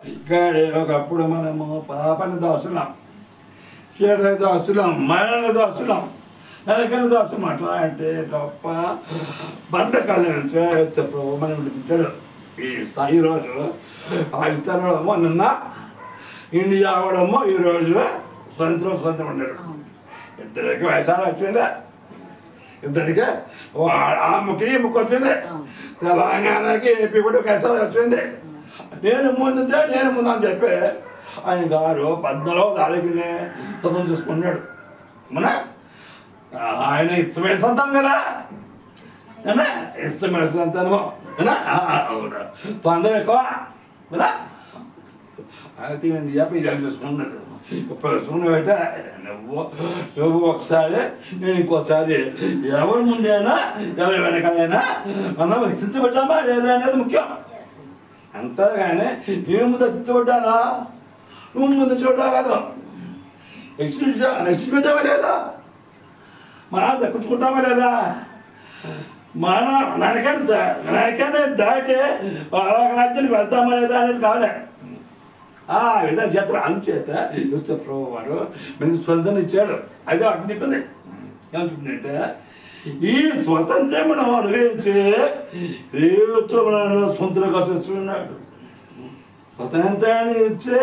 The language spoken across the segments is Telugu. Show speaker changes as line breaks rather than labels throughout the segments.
ఇక్కడ ఒకప్పుడు మనము పాపని దోస్తున్నాం, చీర దోస్తున్నాం, మరణని దోస్తున్నాం, నరకని దోస్తున్నాం. అట్లా అంటే గొప్ప బంధకాలు ప్రభు మనం విడిపించాడు. ఈరోజు ఆ ఇతరుడమో నిన్న ఇండియా అవడమో ఈరోజు స్వతంత్రం ఉన్నాడు. ఇద్దరికి వయసాలు వచ్చిందా, ఇద్దరికి ఆమెకి ఈమెకి వచ్చింది, తెలంగాణకి ఏపీ కూడా వయసాలు వచ్చింది. నేను ముందు అని చెప్పి ఆయన గారు 14వ తారీఖునే స్వతంత్రం చూసుకున్నాడు. మన ఆయన ఇష్టమైన సంతానం కదా, ఇష్టమైన సంతానము తొందర ఎక్కువ అయితే చెప్పి ఇది చూసుకున్నాడు. ఇప్పుడు చూసుకున్నట్టే నువ్వు ఒకసారి నేను ఇంకోసారి ఎవరి ముందైనా ఎవరి వెనకాలైనా మనం స్థితిపెట్టామా లేదా అనేది ముఖ్యం. అంతేగాని నేను ముందు చూడ్డానా నువ్వు ముందు చూడ్డా కాదు, నెక్స్ట్ పెట్టావా లేదా, మనం తప్పించుకుంటామా లేదా, మనం నరకాన్ని దాటి రాజ్యానికి వెళ్తామా లేదా అనేది కావాలి. ఆ విధంగా చేస్తారు. అందుచేత యేసు ప్రభు వారు మనకి స్వతంత్రం ఇచ్చాడు. అదే అటు చెప్పింది. ఏమంటుందంటే ఈ స్వతంత్రం మనం అనుగ్రహించి యేసు మనల్ని సొంతంగా చేస్తున్నాడు. స్వతంత్రాన్ని ఇచ్చే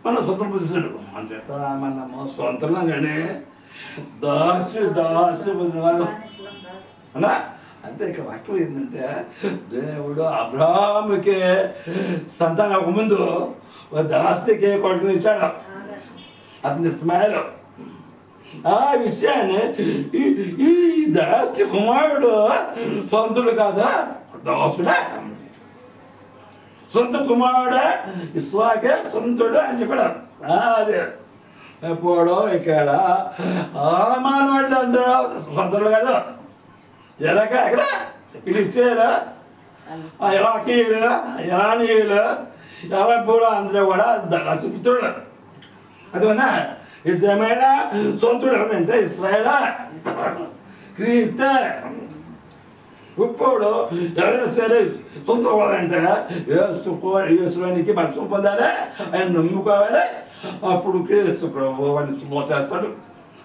మనం స్వతంత్రం పొందిస్తాడు. మన చేత మనము స్వతంత్రం కానీ దాసు కాదు అన్నా. అంటే ఇక్కడ వాక్యం ఏంటంటే దేవుడు అబ్రాహాముకి సంతానం అవ్వకముందు దాస్తికి కొడుకుని ఇచ్చాడు, అతని ఇస్మాయిల్. ఆ విషయాన్ని ఈ దాసి కుమారుడు సొంతుడు కాదా, దాసుడే, సొంత కుమారుడే, ఇస్సాకే సొంతుడు అని చెప్పాడు. అదే ఎప్పుడో ఇక్కడ మానవాళ్ళు అందరూ సొంతులు కాదు. ఎలాగ అక్కడ ఫిలిస్తీన్లు, ఇరాకీయులు, ఇరానీయులు, అరబ్బులు అందరూ కూడా పుత్రుడు. అదేనా నిజమైన సొంతుడు అంటే ఇశ్రాయేలా క్రీస్తే. ఇప్పుడు ఎవరైనా సరే సొంత అవ్వాలంటే యేసులోనికి మనసు పొందాలి, ఆయన నమ్ముకోవాలి. అప్పుడు క్రీస్తు ప్రభు అని శుభ్రం చేస్తాడు.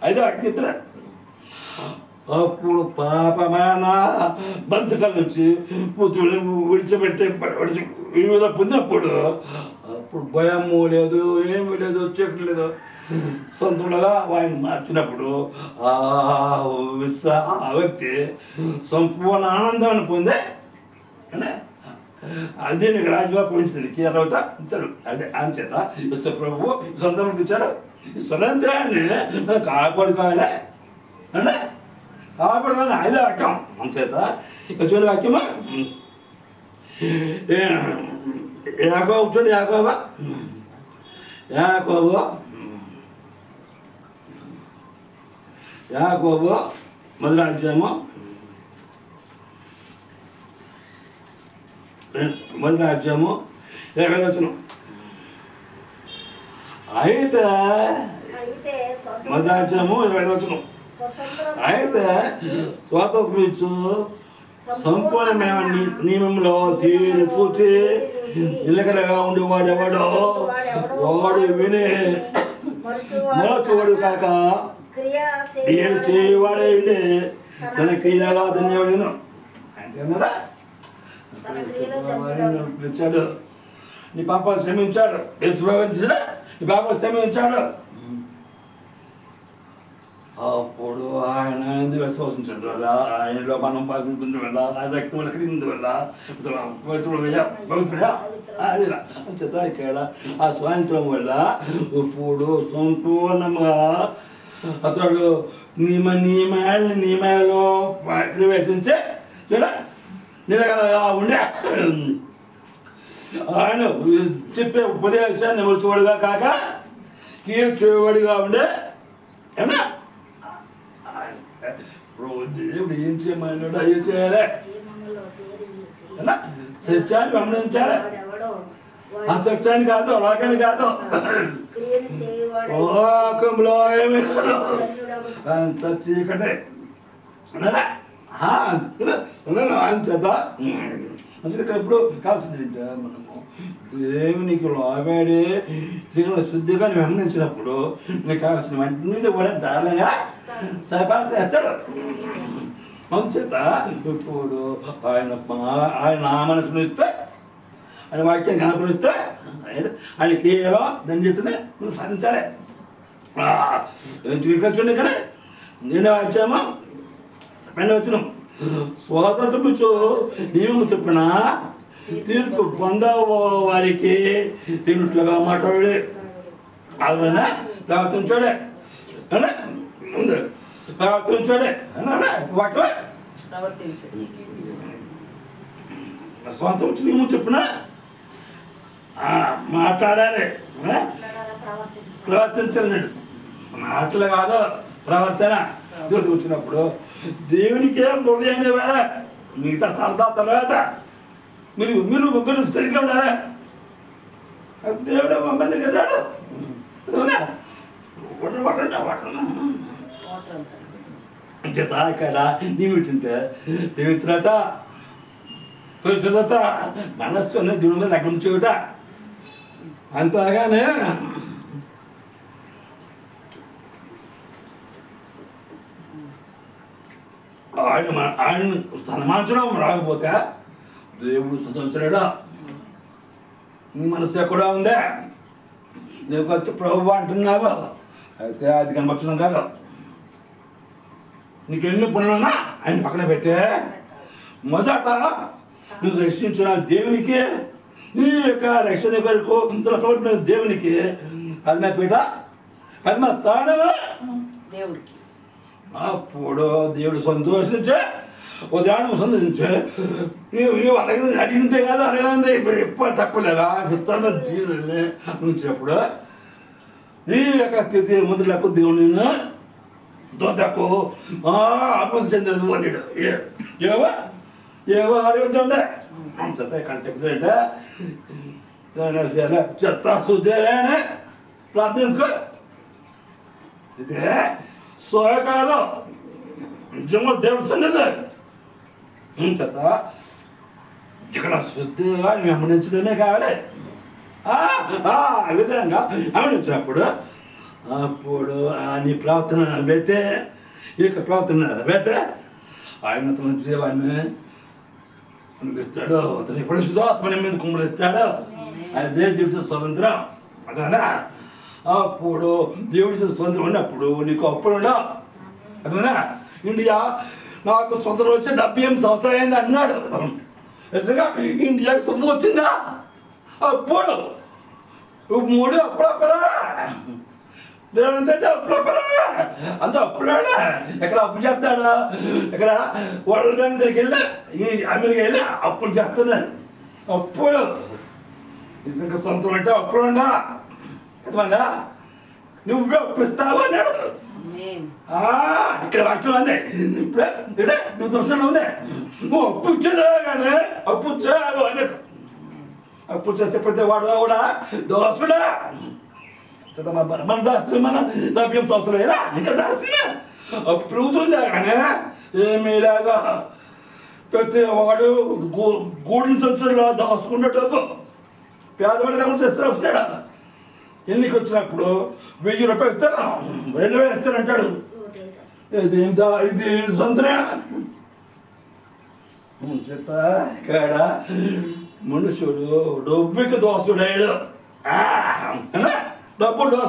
అయితే అగ్నిద్ర అప్పుడు పాపమైన బంధకాల నుంచి పుత్రుడు వివిధ పొందినప్పుడు అప్పుడు భయము లేదు, ఏమీ లేదు, చీకటి లేదు. సొంతగా ఆయన మార్చినప్పుడు ఆ వ్యక్తి సంపూర్ణ ఆనందాన్ని పొందే అదే నీకు రాజుగా పోయించింది తర్వాత ఇస్తాడు. అదే ఆయన చేత యేసు ప్రభు స్వతంత్రం ఇచ్చాడు. ఈ స్వతంత్రాన్ని మనం కాపాడుకోవాలి అంటే కాపాడుకోవాలి. అదే వాక్యం మన చేత చూడ వాక్యమా యాకోబు చూడు, యాకోబు మొదటి అధ్యాయము 20వ వచనం. అయితే మొదటి అధ్యాయము 20వ వచనం. అయితే స్వాతంత్రం ఇచ్చు సంపూర్ణమైన నియమంలో తీరు చూసి నిలకడగా ఉండేవాడు ఎవడో వాడు విని మరొకవాడు కాక ఏడు చేయవాడే ఉండే తన క్రియలో ధన్యవాడు అంటేన్నాడా. పిలిచాడు, నీ పాపాలు క్షమించాడు. యేసుప్రభువుడా నీ పాపాలు క్షమించాడు. అప్పుడు ఆయన విశ్వసించడం వల్ల, ఆయనలో మనం బాధించడం వల్ల, ఆ రక్తం కలిగింది వల్ల అది చేత ఇక్కడ ఆ స్వాతంత్రం వల్ల ఇప్పుడు సంపూర్ణంగా అతడు నియమాలలో ప్రవేశించే నిలకడగా ఉండే ఆయన చెప్పే ఉపదేశాన్ని మర్చివాడుగా కాక కీర్చేవాడిగా ఉండే ఏమన్నా దేవుడు ఏం చేయమన్నాడు అయ్యో చేయాలి. సత్యాన్ని గమనించాలి, ఆ సత్యాన్ని కాదు లోకాన్ని కాదు. లోకంలో ఏమి అంత చీకటే ఆయన చేత అందుకే ఎప్పుడు కావాల్సింది ఏంటో మనము దేవునికి లోబడి తిరిగిన శుద్ధిగా నువ్వు వెంబడించినప్పుడు నీకు కావాల్సిన వెంటనే కూడా దారుణంగా సహకారం అందుచేత ఇప్పుడు ఆయన మనసును ఇస్తే ఆయన వాక్యం కనపరిస్తే ఆయన కేవలం ధన్యతనే నువ్వు సాధించాలి. చూడండి ఇక్కడ నేను వచ్చామో పైన వచ్చినాం స్వాతంత్రము నియమము చెప్పిన తీర్పు పొందవారికి తిన్నట్లుగా మాట్లాడే అదైనా ప్రవర్తించాడే ముందు ప్రవర్తించాడే వాటి స్వాతంత్రం నియమం చెప్పిన మాట్లాడాలి ప్రవర్తించాలన్నాడు. మాటలు కాదు ప్రవర్తన దూరం వచ్చినప్పుడు దేవునికే హృదయంగా మిగతా సరదా తర్వాత మీరు మీరు మీరు సరిగ్గా ఉండాలి. దేవుడు మందికి వెళ్ళాడు చేత ఇక్కడ నీమిటింటే పవిత్రత పరిశుద్ధత మనస్సు అనేది దేవుడి మీద లగ్నం చేయుట అంతగానే ఆయన సన్మానించడం రాకపోతే దేవుడు సుతంత్రుడా నీ మనసు ఎక్కడా ఉందే నీకు వచ్చి ప్రభు అంటున్నావు అయితే అది కనపరచడం కాదు. నీకు ఎన్ని పనులున్నా ఆయన పక్కన పెట్టే మొదట నువ్వు రక్షించిన దేవునికి నీ యొక్క రక్షణ కొరకు ఇందులో ప్రవర్తన దేవునికి పద్మపీఠ పద్మస్థానము
దేవుడికి.
అప్పుడు దేవుడు సంతోషించే ఉదయాన్నం సంతోషించే నువ్వు అడిగిందే కాదు అడగందే ఎప్పుడు తప్పలేదా ఇస్తాను జీవులని ఉంచినప్పుడు నీ యొక్క స్థితి ముద్రలకు దేవుని దోతకు అభివృద్ధి చెందదు అన్నాడు. ఏవో ఆరోగ్యం ఉందే చెత్త ఇక్కడ చెప్తాడంటే చెత్త శుద్ధి ప్రార్థించుకో ఇదే సోయ కాదు నిజంగా దేవుడు సన్నిధి చెత్త ఇక్కడ శుద్ధిగా నువ్వు గమనించడమే కావాలి. ఆ విధంగా గమనించినప్పుడు అప్పుడు నీ ప్రార్థన పెట్టే ఈ యొక్క ప్రార్థన పెట్టే ఆయన తన జీవాన్ని అనిపిస్తాడు. అతను ఎప్పుడు శుద్ధాత్మని మీద కుమ్మరిస్తాడు. అదే దేవుడి స్వతంత్రం అదేనా. అప్పుడు దేవుడి స్వతంత్రం ఉన్నప్పుడు నీకు అప్పుడు ఉండవు అదేనా. ఇండియా నాకు స్వతంత్రం వచ్చి 78 సంవత్సరాలు అయింది అన్నాడు. ఎందుకంగా ఇండియాకి స్వతంత్రం వచ్చిందా అప్పుడు 3 అప్పుడప్పుడా దేవుడు అంటే అప్పుడప్పుడా అంత అప్పుడా ఎక్కడ అప్పు చేస్తాడు. ఇక్కడ వరల్డ్ బ్యాంక్ దగ్గరికి వెళ్ళి ఈ అమెరికా వెళ్ళి అప్పులు చేస్తున్నాడు. అప్పుడు నిజంగా సొంతం అంటే అప్పుడు ఉందా ఎంతమందా నువ్వే అప్పిస్తావు అన్నాడు. ఇక్కడ వాక్యం ఉంది ఇప్పుడే ఇక్కడ 2000 ఉంది. నువ్వు అప్పు ఇచ్చేదా కానీ అప్పు ఇచ్చావు అన్నాడు. అప్పు చేస్తే ప్రతి వాడు కూడా దోసుడా మన దాస్యం మనం 70 సంవత్సరాలు ఇంకా దాస్యమే అప్పుడు ఉందా కానీ ఏమీ లేదా. ప్రతి వాడు గూడిని సంచుల్లో దాచుకున్న డబ్బు పేదవాడి దగ్గర చేస్తారు వస్తున్నాడు. ఎన్నిక వచ్చినప్పుడు 1000 రూపాయలు ఇస్తాను 2000 ఇస్తానంటాడు. ఇది సొంతరా చేత ఇక్కడ మనుషుడు డబ్బుకి దోస్తుడాడు డబ్బు దోశ